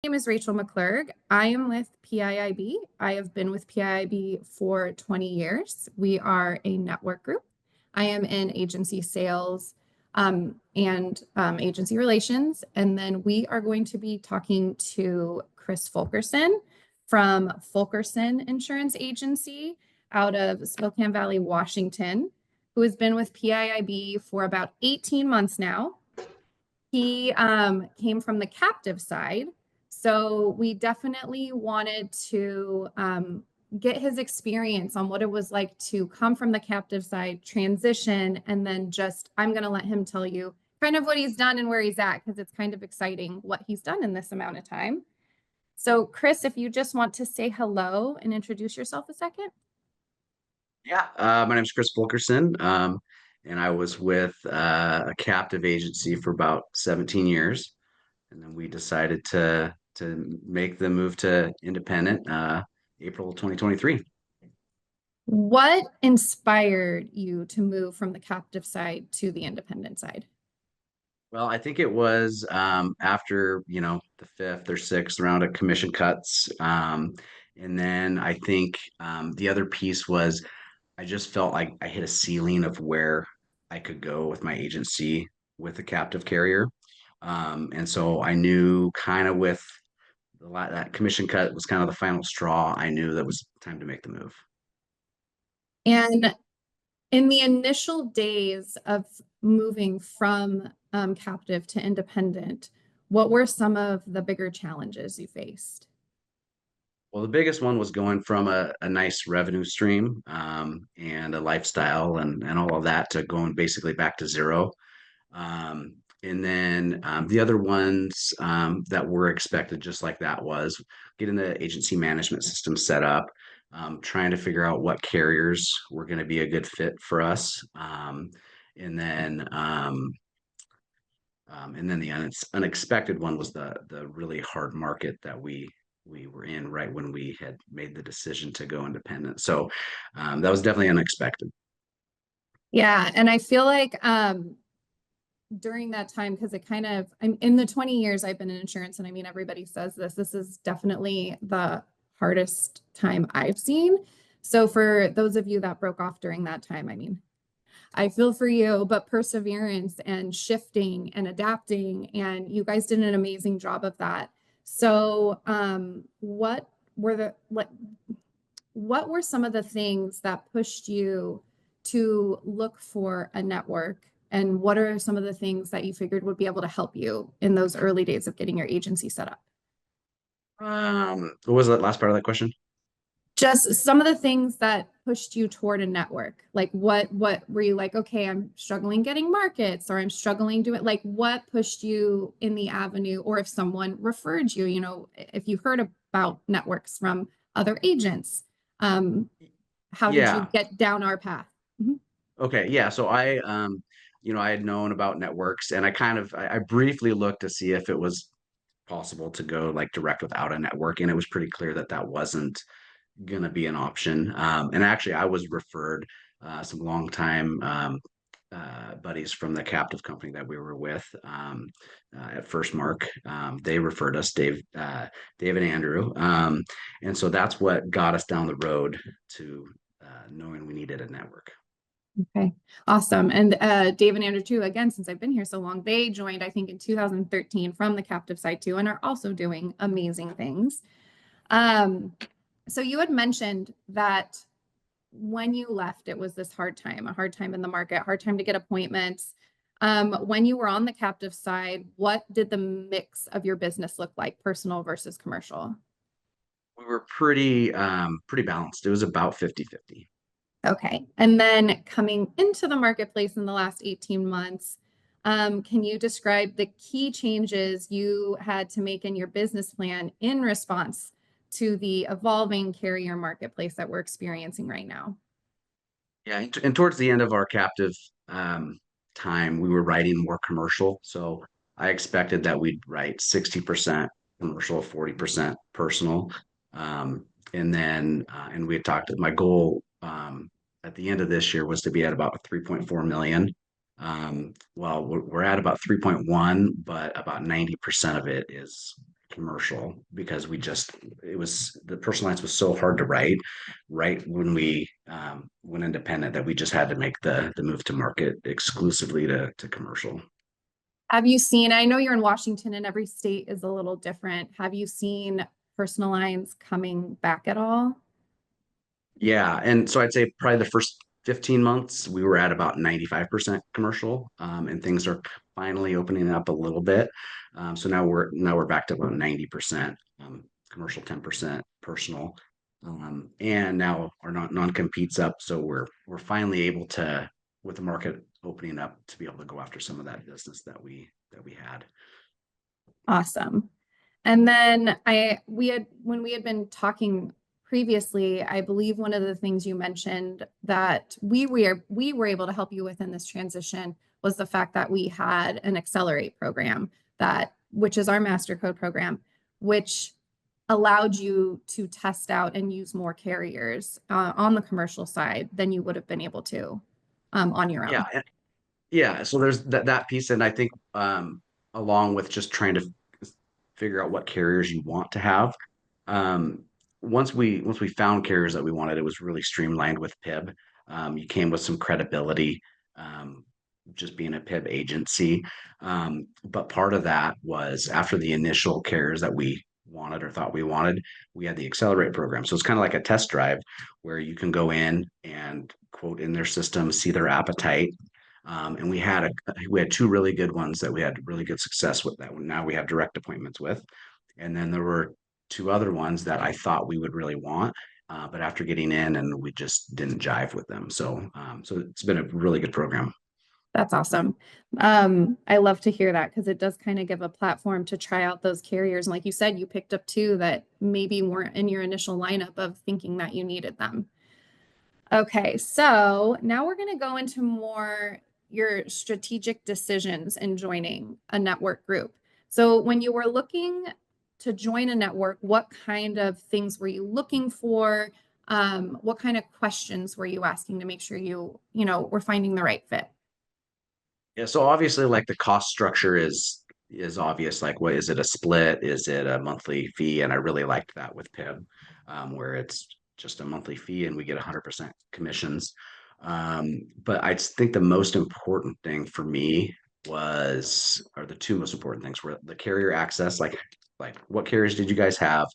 name is Rachel McClurg. I am with PIIB. I have been with PIIB for 20 years. We are a network group. I am in agency sales and agency relations. And then we are going to be talking to Chris Fulkerson from Fulkerson Insurance Agency out of Spokane Valley, Washington, who has been with PIIB for about 18 months now. He came from the captive side. So we definitely wanted to get his experience on what it was like to come from the captive side, transition, and then I'm going to let him tell you kind of what he's done and where he's at, because it's kind of exciting what he's done in this amount of time. So Chris, if you just want to say hello and introduce yourself a second. Yeah, my name is Chris Fulkerson, and I was with a captive agency for about 17 years, and then we decided to make the move to independent April 2023. What inspired you to move from the captive side to the independent side? Well, I think it was after the fifth or sixth round of commission cuts, and then I think the other piece was I just felt like I hit a ceiling of where I could go with my agency with a captive carrier. And so I knew kind of with that commission cut was kind of the final straw. I knew that was time to make the move. And in the initial days of moving from captive to independent, what were some of the bigger challenges you faced? Well, the biggest one was going from a nice revenue stream and a lifestyle and all of that to going basically back to zero. And then the other ones that were expected, just like that, was getting the agency management system set up, trying to figure out what carriers were going to be a good fit for us, and then the unexpected one was the really hard market that we were in right when we had made the decision to go independent. So that was definitely unexpected. Yeah, and I feel like during that time, because I'm in the 20 years I've been in insurance, and I mean, everybody says this is definitely the hardest time I've seen. So for those of you that broke off during that time, I mean, I feel for you, but perseverance and shifting and adapting, and you guys did an amazing job of that. So, what were some of the things that pushed you to look for a network? And what are some of the things that you figured would be able to help you in those early days of getting your agency set up? What was that last part of that question? Just some of the things that pushed you toward a network. Like what were you like, okay, I'm struggling getting markets, or I'm struggling doing, like, what pushed you in the avenue? Or if someone referred you, if you heard about networks from other agents, how did you Yeah. get down our path? Mhm. Okay. Yeah. So I had known about networks and I briefly looked to see if it was possible to go like direct without a network. And it was pretty clear that that wasn't going to be an option. And actually, I was referred some longtime buddies from the captive company that we were with at First Mark. They referred us, Dave and Andrew. And so that's what got us down the road to knowing we needed a network. Okay, awesome. And Dave and Andrew too, again, since I've been here so long, they joined, I think, in 2013 from the captive side too, and are also doing amazing things. So you had mentioned that when you left, it was this a hard time in the market, hard time to get appointments. When you were on the captive side, what did the mix of your business look like, personal versus commercial? We were pretty balanced. It was about 50-50. Okay. And then coming into the marketplace in the last 18 months, can you describe the key changes you had to make in your business plan in response to the evolving carrier marketplace that we're experiencing right now? Yeah, and towards the end of our captive time, we were writing more commercial. So I expected that we'd write 60% commercial, 40% personal. And we had talked, my goal at the end of this year was to be at about 3.4 million. Well, we're at about 3.1, but about 90% of it is commercial because it was the personal lines was so hard to write right when we went independent that we just had to make the move to market exclusively to commercial. Have you seen, I know you're in Washington and every state is a little different. Have you seen personal lines coming back at all? Yeah, and so I'd say probably the first 15 months we were at about 95% commercial, and things are finally opening up a little bit. So now we're back to about 90% commercial, 10% personal, and now our non-competes up. So we're finally able to, with the market opening up, to be able to go after some of that business that we had. Awesome. And then when we had been talking previously, I believe one of the things you mentioned that we were able to help you with in this transition was the fact that we had an Accelerate program which is our Master Code program, which allowed you to test out and use more carriers on the commercial side than you would have been able to on your own. Yeah, yeah. So there's that piece, and I think along with just trying to figure out what carriers you want to have. Um, once we found carriers that we wanted, it was really streamlined with PIIB. You came with some credibility, um, just being a PIIB agency. But part of that was after the initial carriers that we wanted or thought we wanted, we had the Accelerate program. So it's kind of like a test drive where you can go in and quote in their system, see their appetite. And we had two really good ones that we had really good success with that now we have direct appointments with. And then there were two other ones that I thought we would really want, but after getting in and we just didn't jive with them. So it's been a really good program. That's awesome. I love to hear that because it does kind of give a platform to try out those carriers. And like you said, you picked up two that maybe weren't in your initial lineup of thinking that you needed them. Okay, so now we're going to go into more your strategic decisions in joining a network group. So when you were looking to join a network, what kind of things were you looking for? What kind of questions were you asking to make sure were finding the right fit? Yeah, so obviously like the cost structure is obvious. Like what is it, a split? Is it a monthly fee? And I really liked that with PIB, where it's just a monthly fee and we get 100% commissions. But I think the most important thing for me or the two most important things were the carrier access, like what carriers did you guys have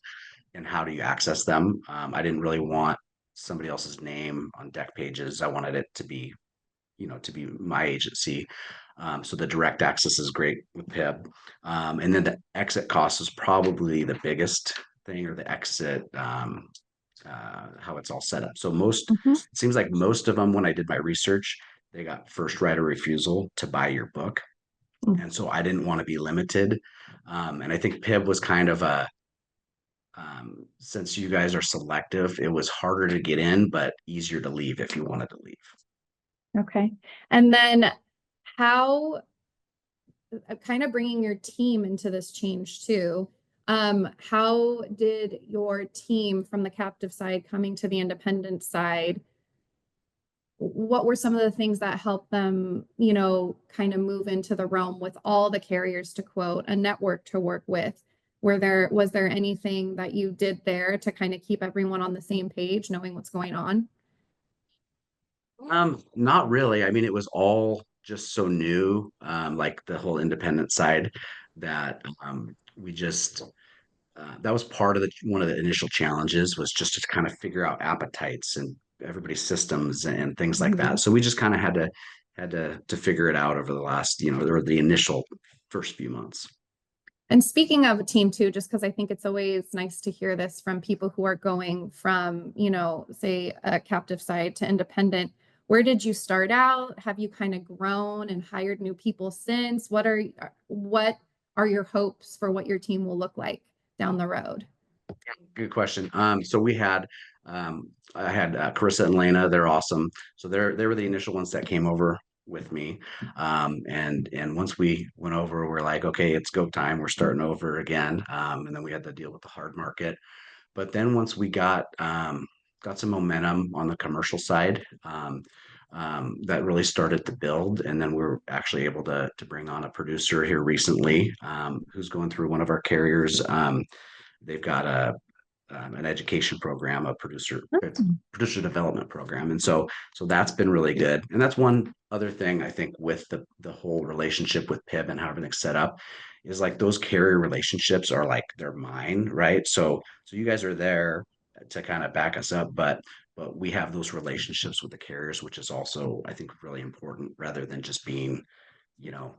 and how do you access them? I didn't really want somebody else's name on deck pages. I wanted it to be my agency. So the direct access is great with PIB. And then the exit cost is probably the biggest thing, or the exit, how it's all set up. So Mhm. it seems like most of them, when I did my research, they got first right of refusal to buy your book. Mm. And so I didn't want to be limited. And I think PIB was kind of since you guys are selective, it was harder to get in, but easier to leave if you wanted to leave. Okay. And then how, kind of bringing your team into this change too, how did your team from the captive side coming to the independent side, what were some of the things that helped them, kind of move into the realm with all the carriers to quote, a network to work with? Was there anything that you did there to kind of keep everyone on the same page, knowing what's going on? Not really. I mean, it was all just so new, like the whole independent side that we just that was part of one of the initial challenges was just to kind of figure out appetites and everybody's systems and things like that. Mhm. So we just kind of had to figure it out over the last, or the initial first few months. And speaking of a team too, just because I think it's always nice to hear this from people who are going from, say a captive side to independent. Where did you start out? Have you kind of grown and hired new people since? What are your hopes for what your team will look like down the road? Good question. So I had Carissa and Lena. They're awesome. So they were the initial ones that came over with me. And once we went over, we're like, okay, it's go time. We're starting over again. And then we had to deal with the hard market. But then once we got some momentum on the commercial side, that really started to build. And then we are actually able to bring on a producer here recently, who's going through one of our carriers. They've got an education program, it's a Mm. producer development program, and so that's been really good. And that's one other thing I think with the whole relationship with PIB and how everything's set up is like those carrier relationships are like they're mine, right? So you guys are there to kind of back us up, but we have those relationships with the carriers, which is also I think really important rather than just being, you know,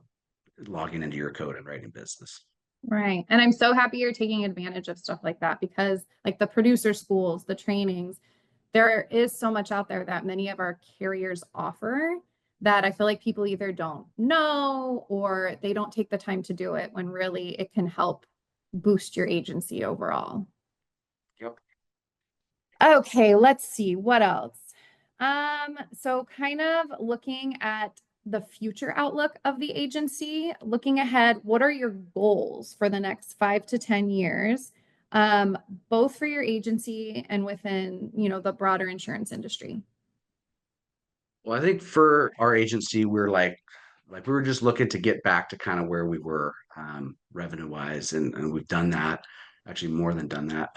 logging into your code and writing business. Right. And I'm so happy you're taking advantage of stuff like that because like the producer schools, the trainings, there is so much out there that many of our carriers offer that I feel like people either don't know or they don't take the time to do it when really it can help boost your agency overall. Yep. Okay, let's see what else. So kind of looking at the future outlook of the agency, looking ahead, what are your goals for the next 5 to 10 years, um, both for your agency and within, the broader insurance industry? Well, I think for our agency, we're like we were just looking to get back to kind of where we were revenue wise, and we've done that, actually more than done that.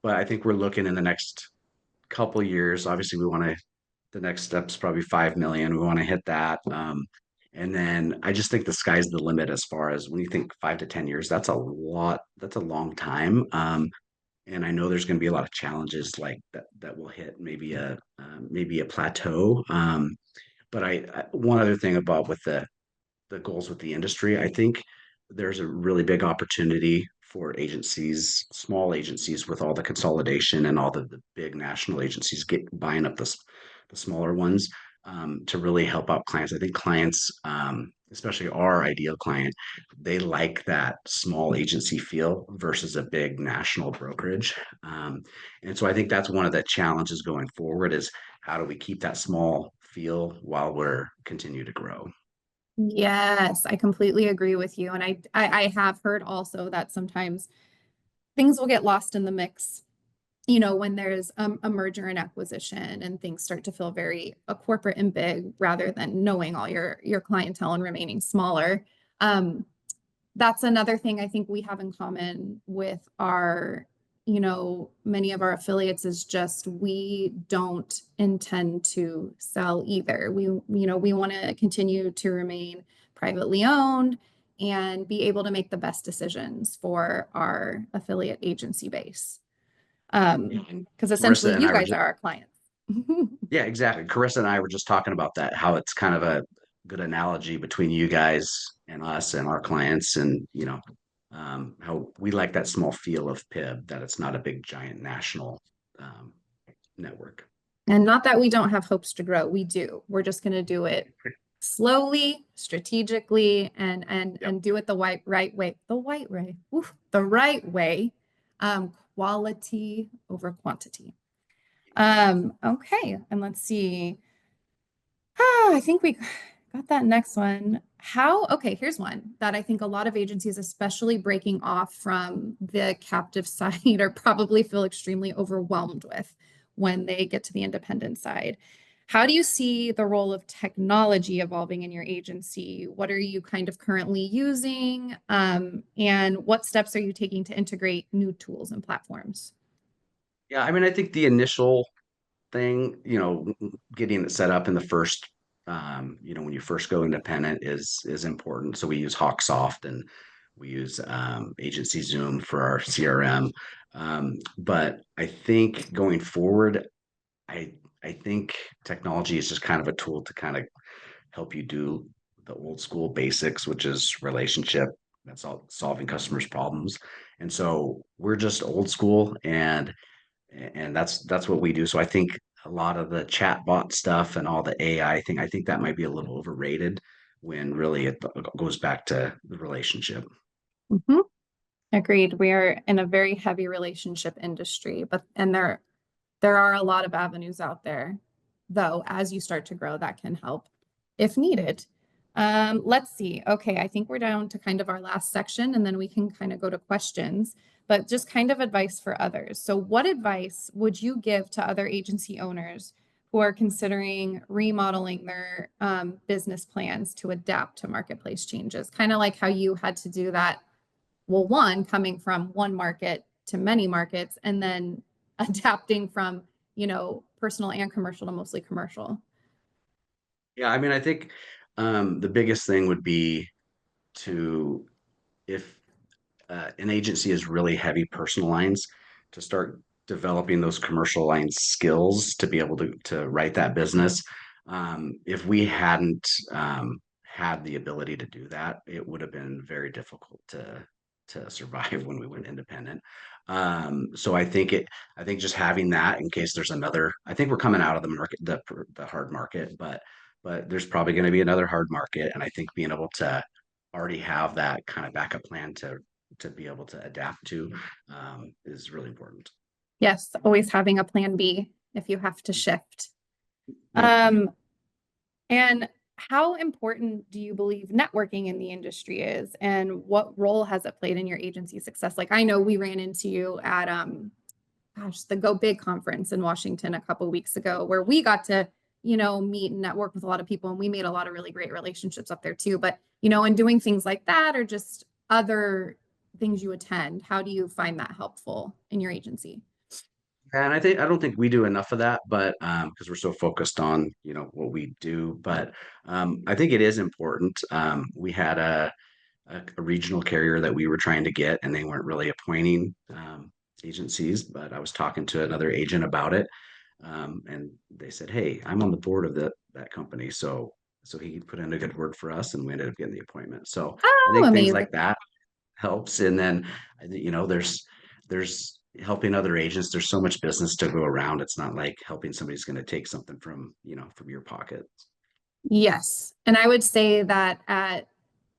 But I think we're looking in the next couple years. Obviously, we want to the next step's probably 5 million. We want to hit that. And then I just think the sky's the limit as far as when you think 5 to 10 years, that's a lot, that's a long time. And I know there's going to be a lot of challenges like that will hit maybe a plateau. But one other thing about with the goals with the industry, I think there's a really big opportunity for agencies, small agencies, with all the consolidation and all the big national agencies get buying up the smaller ones, to really help out clients. I think clients, especially our ideal client, they like that small agency feel versus a big national brokerage. And so I think that's one of the challenges going forward is how do we keep that small feel while we're continue to grow. Yes, I completely agree with you. And I have heard also that sometimes things will get lost in the mix, when there's a merger and acquisition and things start to feel very corporate and big rather than knowing all your clientele and remaining smaller. Um, that's another thing I think we have in common with our, many of our affiliates is just we don't intend to sell either. We want to continue to remain privately owned and be able to make the best decisions for our affiliate agency base. Yeah, and Because essentially Carissa and you I were guys just are our clients. Yeah, exactly. Carissa and I were just talking about that, how it's kind of a good analogy between you guys and us and our clients, and how we like that small feel of PIB, that it's not a big giant national um, network. And not that we don't have hopes to grow, we do. We're just going to do it slowly, strategically, Yep. and do it the right way. The white way. Oof, the right way. Quality over quantity. Okay, and let's see. I think we got that next one. Okay, here's one that I think a lot of agencies, especially breaking off from the captive side, are probably feel extremely overwhelmed with when they get to the independent side. How do you see the role of technology evolving in your agency? What are you kind of currently using? And what steps are you taking to integrate new tools and platforms? Yeah, I mean, I think the initial thing, getting it set up in the first, when you first go independent is important. So we use Hawksoft and we use Agency Zoom for our CRM. But I think going forward, I I think technology is just kind of a tool to kind of help you do the old school basics, which is relationship. That's all solving customers' problems. And so we're just old school, and that's what we do. So I think a lot of the chatbot stuff and all the AI thing, I think that might be a little overrated when really it goes back to the relationship. Mhm. Agreed. We are in a very heavy relationship industry, and there are a lot of avenues out there, though, as you start to grow, that can help if needed. Let's see. Okay, I think we're down to kind of our last section, and then we can kind of go to questions, but just kind of advice for others. So, what advice would you give to other agency owners who are considering remodeling their business plans to adapt to marketplace changes, kind of like how you had to do that. Well, one, coming from one market to many markets, and then adapting from, personal and commercial to mostly commercial. Yeah, I mean, I think the biggest thing would be to, if an agency is really heavy personal lines, to start developing those commercial lines skills to be able to write that business. If we hadn't had the ability to do that, it would have been very difficult to survive when we went independent. So I think just having that in case there's another, I think we're coming out of the market, the hard market, but there's probably going to be another hard market. And I think being able to already have that kind of backup plan to be able to adapt to is really important. Yes, always having a plan B if you have to shift. Yep. And how important do you believe networking in the industry is, and what role has it played in your agency success? Like, I know we ran into you at the Go Big conference in Washington a couple weeks ago, where we got to, meet and network with a lot of people, and we made a lot of really great relationships up there too. But, in doing things like that, or just other things you attend, how do you find that helpful in your agency? And I don't think we do enough of that, but because we're so focused on what we do, but I think it is important. We had a regional carrier that we were trying to get, and they weren't really appointing agencies, but I was talking to another agent about it, and they said, "Hey, I'm on the board of that company," so he put in a good word for us, and we ended up getting the appointment. So I Oh, think things amazing. like that helps. And then, there's helping other agents. There's so much business to go around. It's not like helping somebody's going to take something from your pocket. Yes. And I would say that at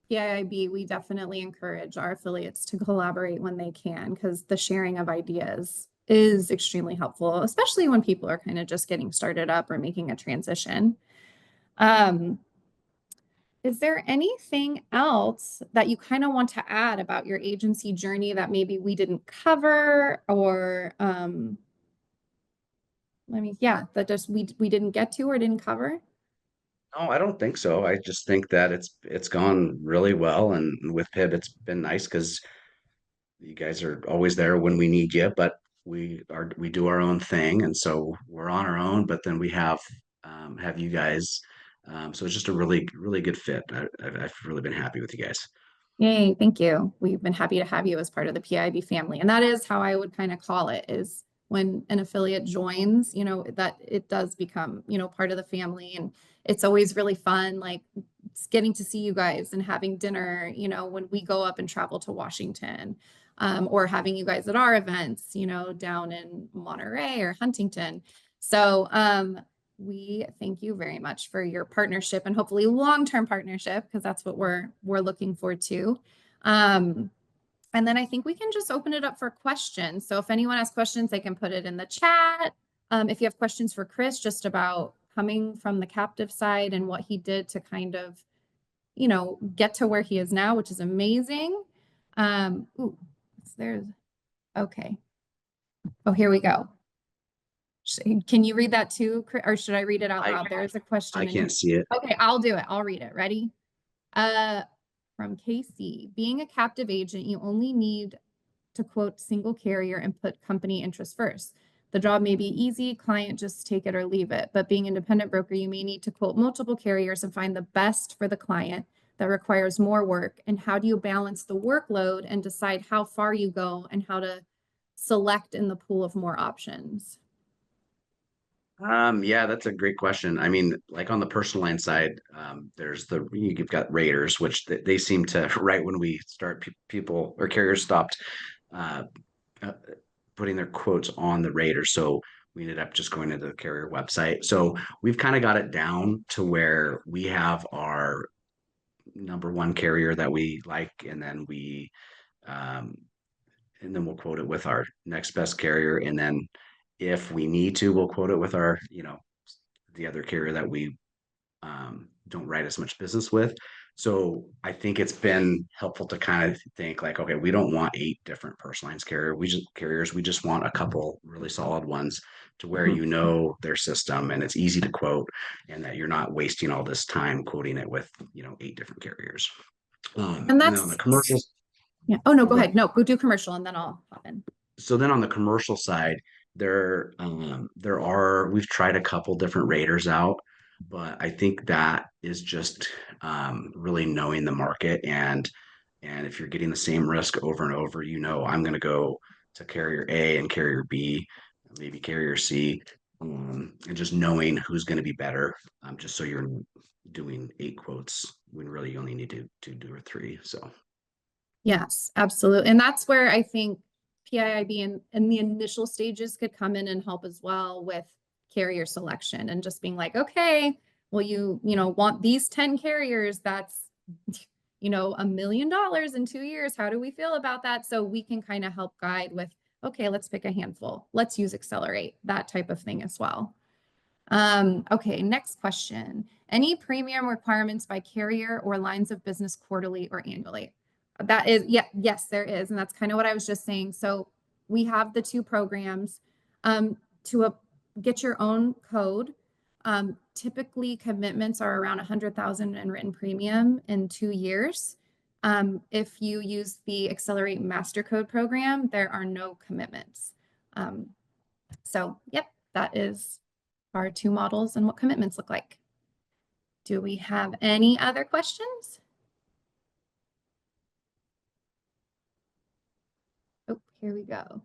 PIIB, we definitely encourage our affiliates to collaborate when they can, because the sharing of ideas is extremely helpful, especially when people are kind of just getting started up or making a transition. Um, is there anything else that you kind of want to add about your agency journey that maybe we didn't cover, or yeah, that just we didn't get to or didn't cover? No, I don't think so. I just think that it's gone really well, and with PIIB, it's been nice because you guys are always there when we need you, but we do our own thing, and so we're on our own. But then we have you guys, so it's just a really good fit. I've really been happy with you guys. Yay, thank you. We've been happy to have you as part of the PIB family. And that is how I would kind of call it, is when an affiliate joins, that it does become, part of the family. And it's always really fun, like getting to see you guys and having dinner, when we go up and travel to Washington, or having you guys at our events, down in Monterey or Huntington. So, we thank you very much for your partnership, and hopefully long-term partnership, because that's what we're looking for too. And then I think we can just open it up for questions. So if anyone has questions, they can put it in the chat. If you have questions for Chris, just about coming from the captive side and what he did to kind of, get to where he is now, which is amazing. Ooh, there's, okay. Oh, here we go. Can you read that too, or should I read it out I loud? There's a question I in here. can't see it. Okay, I'll do it. I'll read it. Ready? From Casey, being a captive agent, you only need to quote single carrier and put company interest first. The job may be easy, client just take it or leave it. But being independent broker, you may need to quote multiple carriers and find the best for the client that requires more work. And how do you balance the workload and decide how far you go and how to select in the pool of more options? Yeah, that's a great question. I mean, like on the personal line side, you've got raters, which they seem to right when we start, people or carriers stopped uh, uh, putting their quotes on the rater, so we ended up just going to the carrier website. So we've kind of got it down to where we have our number one carrier that we like, um, and then we'll quote it with our next best carrier, and then if we need to, we'll quote it with the other carrier that we don't write as much business with. So I think it's been helpful to kind of think like, okay, we don't want 8 different personal lines carriers. We just want a couple really solid ones to where Mhm. you know their system and it's easy to quote, and that you're not wasting all this time quoting it with 8 different carriers. And And then on the that's, commercials, yeah. Oh, no, oh, go go ahead. ahead. No, go do commercial and then I'll hop in. So then on the commercial side, there are we've tried a couple different raters out, but I think that is just really knowing the market, and if you're getting the same risk over and over, I'm going to go to carrier A and carrier B, maybe carrier C, and just knowing who's going to be better, just so you're doing 8 quotes when really you only need to do or three. So Yes, absolutely. And that's where I think PIIB in the initial stages could come in and help as well with carrier selection and just being like, okay, well, want these 10 carriers, that's, $1 million in 2 years. How do we feel about that? So we can kind of help guide with, okay, let's pick a handful. Let's use Accelerate, that type of thing as well. Okay, next question. Any premium requirements by carrier or lines of business quarterly or annually? That is, yeah, yes, there is. And that's kind of what I was just saying. So we have the two programs to get your own code. Typically commitments are around 100,000 in written premium in 2 years. If you use the Accelerate Master Code program, there are no commitments. So yep, that is our two models and what commitments look like. Do we have any other questions? Oh, here we go.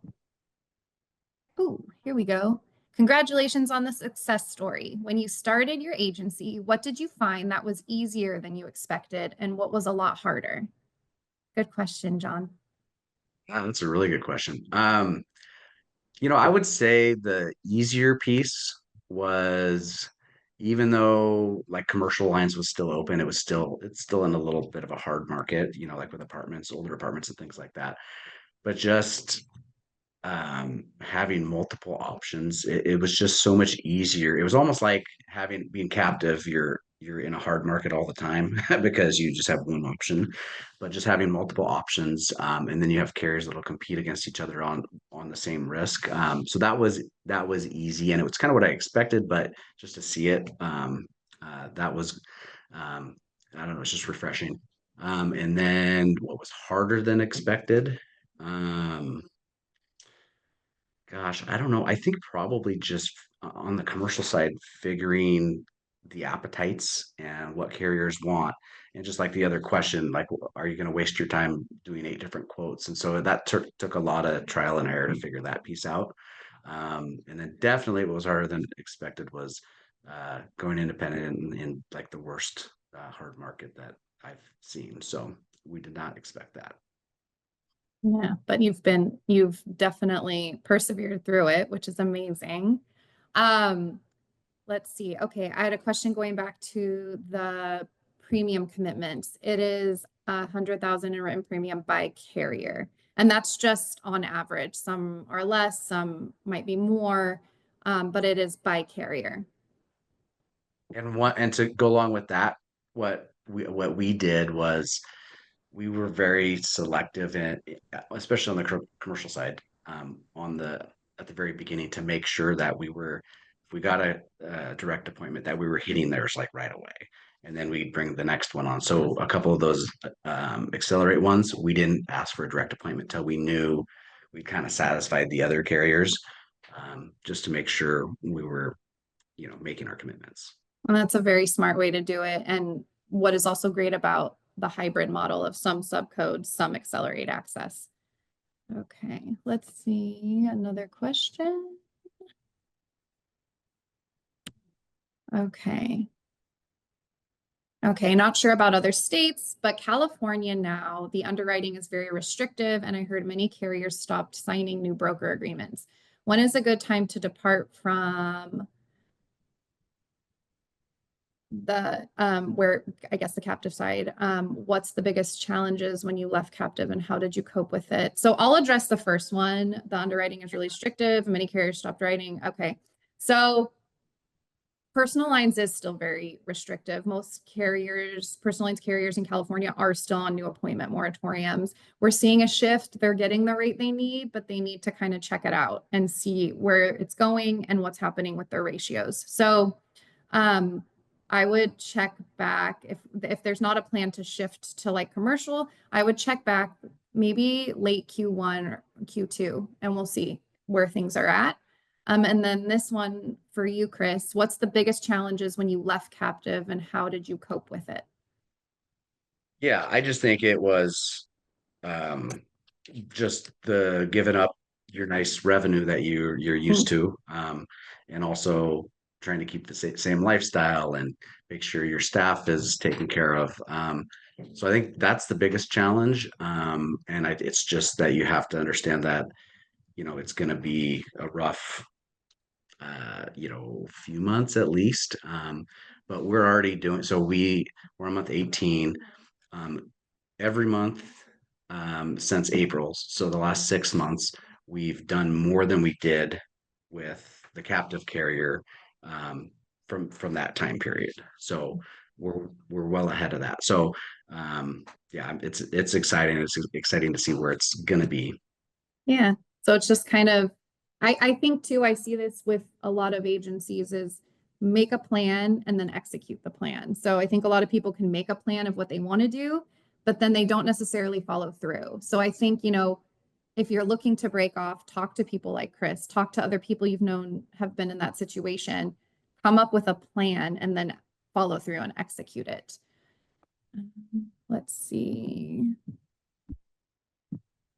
Oh, here we go. Congratulations on the success story. When you started your agency, what did you find that was easier than you expected and what was a lot harder? Good question, John. that's a really good question. I would say the easier piece was, even though like commercial lines was still open, it's still in a little bit of a hard market, like with apartments, older apartments and things like that. But just having multiple options, it was just so much easier. It was almost like having being captive. You're in a hard market all the time because you just have one option, but just having multiple options, and then you have carriers that'll compete against each other on the same risk. So that was easy, and it was kind of what I expected, but just to see it, that was, um, I don't know, it's just refreshing. And then what was harder than expected? Um, Gosh, I don't know. I think probably just on the commercial side, figuring the appetites and what carriers want. And just like the other question, like, are you going to waste your time doing 8 different quotes? And so that took a lot of trial and error to figure that piece out. And then definitely what was harder than expected was going independent in like the worst hard market that I've seen. So we did not expect that. Yeah, but you've definitely persevered through it, which is amazing. Um, let's see. Okay, I had a question going back to the premium commitments. It is 100,000 in written premium by carrier, and that's just on average. Some are less, some might be more, but it is by carrier. And to go along with that, what we did was we were very selective, and especially on the commercial side, on the at the very beginning, to make sure that if we got a direct appointment, that we were hitting theirs like right away, and then we bring the next one on. So a couple of those accelerate ones, we didn't ask for a direct appointment till we knew we kind of satisfied the other carriers, just to make sure we were making our commitments. And that's a very smart way to do it. And what is also great about the hybrid model of some subcodes, some accelerate access. Okay, let's see another question. Okay. Okay, not sure about other states, but California now, the underwriting is very restrictive, and I heard many carriers stopped signing new broker agreements. When is a good time to depart from the where I guess the captive side? What's the biggest challenges when you left captive and how did you cope with it? So I'll address the first one. The underwriting is really restrictive. Many carriers stopped writing. Okay. So Personal lines is still very restrictive. Most carriers, personal lines carriers in California are still on new appointment moratoriums. We're seeing a shift. They're getting the rate they need, but they need to kind of check it out and see where it's going and what's happening with their ratios. So I would check back if there's not a plan to shift to like commercial, I would check back maybe late Q1 or Q2 and we'll see where things are at. And then this one for you, Chris, what's the biggest challenges when you left captive and how did you cope with it? Yeah, I just think it was um, just the giving up your nice revenue that you're used Mm. to, and also trying to keep the same lifestyle and make sure your staff is taken care of. So I think that's the biggest challenge, it's just that you have to understand that it's going to be a rough few months at least. But we're already doing so we're on month 18. Um, every month since April, so the last 6 months, we've done more than we did with the captive carrier from that time period. So we're well ahead of that. So yeah, it's exciting. It's exciting to see where it's gonna be. Yeah. So it's just kind of, I think too, I see this with a lot of agencies is make a plan and then execute the plan. So I think a lot of people can make a plan of what they want to do, but then they don't necessarily follow through. So I think, if you're looking to break off, talk to people like Chris, talk to other people you've known have been in that situation, come up with a plan and then follow through and execute it. Let's see.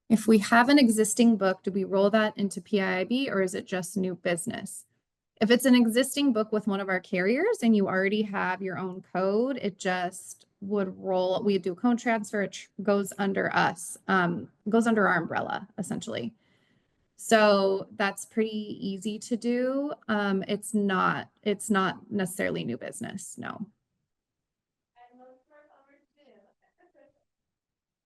If we have an existing book, do we roll that into PIIB or is it just new business? If it's an existing book with one of our carriers and you already have your own code, it just would roll. We do code transfer, it goes under us, goes under our umbrella, essentially. So that's pretty easy to do. It's not necessarily new business, no.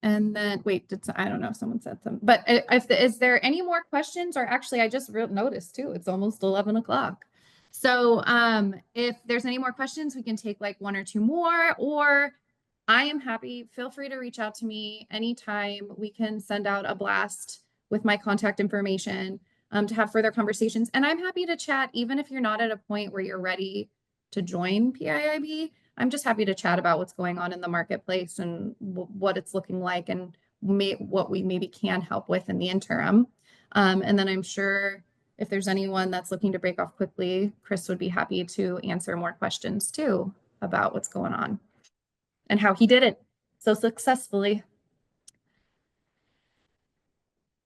And then wait, I don't know, someone said something, but is there any more questions? Or actually, I just noticed too, it's almost 11 o'clock. So if there's any more questions, we can take like one or two more, or I am happy. Feel free to reach out to me anytime. We can send out a blast with my contact information to have further conversations. And I'm happy to chat, even if you're not at a point where you're ready to join PIIB. I'm just happy to chat about what's going on in the marketplace and what it's looking like and what we maybe can help with in the interim. And then I'm sure if there's anyone that's looking to break off quickly, Chris would be happy to answer more questions too about what's going on and how he did it so successfully.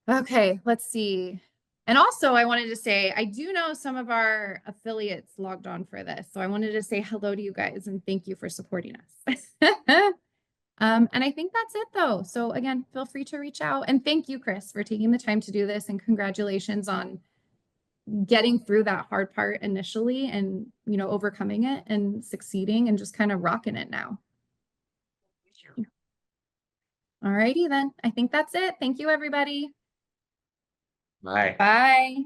Okay, let's see. And also, I wanted to say, I do know some of our affiliates logged on for this. So I wanted to say hello to you guys and thank you for supporting us. And I think that's it though. So again, feel free to reach out and thank you, Chris, for taking the time to do this and congratulations on getting through that hard part initially and, overcoming it and succeeding and just kind of rocking it now. All righty then. I think that's it. Thank you, everybody. Bye. Bye.